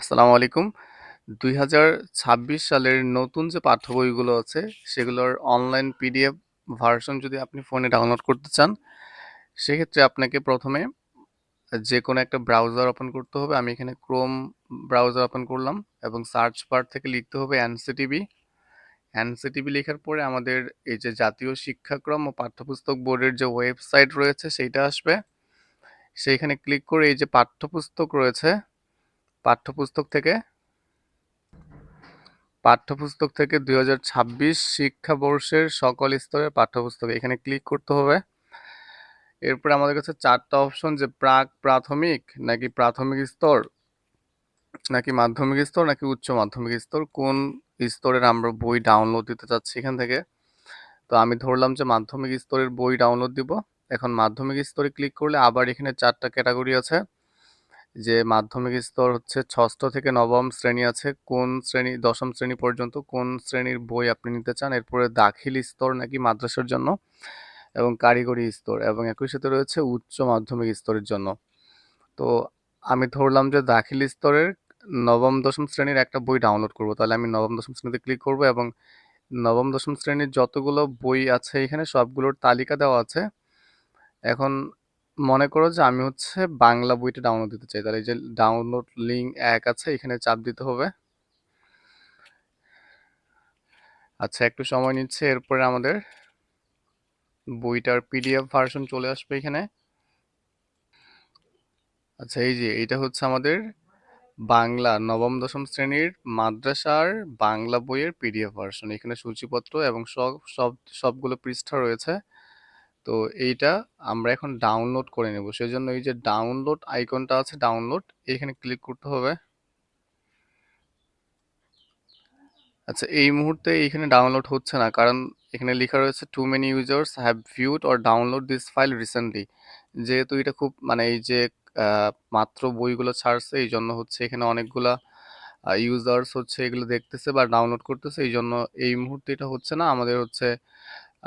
আসসালামু আলাইকুম। ২০২৬ সালের নতুন যে পাঠ্য বইগুলো আছে, সেগুলোর অনলাইন পিডিএফ ভার্সন যদি আপনি ফোনে ডাউনলোড করতে চান, সেক্ষেত্রে আপনাকে ১ম এ যেকোনো একটা ব্রাউজার ওপেন করতে হবে। আমি এখানে Chrome ব্রাউজার ওপেন করলাম এবং সার্চ বার থেকে লিখতে হবে এনসিটিবি। এনসিটিবি লেখার পরে আমাদের এই যে জাতীয় শিক্ষাক্রম ও পাঠ্যপুস্তক বোর্ডের যে ওয়েবসাইট রয়েছে, সেইটা আসবে। সেইখানে ক্লিক করে এই যে পাঠ্যপুস্তক রয়েছে, পাঠ্যপুস্তক থেকে পাঠ্যপুস্তক থেকে ২০২৬ শিক্ষাবর্ষের সকল স্তরের পাঠ্যপুস্তক এখানে ক্লিক করতে হবে। এরপরে আমাদের কাছে ৪টা অপশন যে প্রাথমিক নাকি প্রাথমিক স্তর নাকি মাধ্যমিক স্তর নাকি উচ্চ মাধ্যমিক স্তর কোন স্তরের আমরা বই ডাউনলোড দিতে চাচ্ছি এখান থেকে। তো আমি ধরলাম যে মাধ্যমিক স্তরের বই ডাউনলোড দিব। এখন মাধ্যমিক স্তরে ক্লিক করলে আবার এখানে ৪টা ক্যাটাগরি আছে। যে মাধ্যমিক স্তর হচ্ছে ৬ষ্ঠ থেকে নবম শ্রেণী আছে, কোন শ্রেণী ১০ম শ্রেণী পর্যন্ত কোন শ্রেণীর বই আপনি নিতে চান। এরপরে দাখিল স্তর নাকি মাদ্রাসার জন্য এবং কারিগরি স্তর এবং একই সাথে রয়েছে উচ্চ মাধ্যমিক স্তরের জন্য। তো আমি ধরলাম যে দাখিল স্তরের নবম দশম শ্রেণীর একটা বই ডাউনলোড করব। তাহলে আমি নবম দশম শ্রেণীতে ক্লিক করব এবং নবম দশম শ্রেণীর যতগুলো বই আছে এখানে সবগুলোর তালিকা দেওয়া আছে। এখন মনে করো যে আমি হচ্ছে বাংলা বইটা ডাউনলোড দিতে চাই, তাহলে এই যে ডাউনলোড লিঙ্ক ১ আছে এখানে চাপ দিতে হবে। আচ্ছা, একটু সময় নিচ্ছে, এরপরে আমাদের বইটার পিডিএফ ভার্সন চলে আসবে এখানে। আচ্ছা, এই যে এইটা হচ্ছে আমাদের বাংলা নবম দশম শ্রেণীর মাদ্রাসার বাংলা বইয়ের পিডিএফ ভার্সন। এখানে সূচিপত্র এবং সবগুলো পৃষ্ঠা রয়েছে। তো এইটা আমরা এখন ডাউনলোড করে নেব, সেজন্য এই যে ডাউনলোড আইকনটা আছে, ডাউনলোড এখানে ক্লিক করতে হবে। আচ্ছা, এই মুহূর্তে এইখানে ডাউনলোড হচ্ছে না, কারণ এখানে লেখা রয়েছে too many users have viewed or download this file recently. যেহেতু এটা খুব মানে এই যে মাত্র বইগুলো ছাড়ছে, এই জন্য হচ্ছে এখানে অনেকগুলা ইউজার্স হচ্ছে এগুলো দেখতেছে বা ডাউনলোড করতেছে, এই জন্য এই মুহূর্তে এটা হচ্ছে না। আমাদের হচ্ছে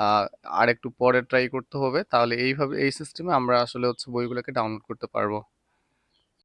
আহ, আর একটু পরে ট্রাই করতে হবে, তাহলে এইভাবে এই সিস্টেমে আমরা আসলে হচ্ছে বইগুলোকে ডাউনলোড করতে পারবো।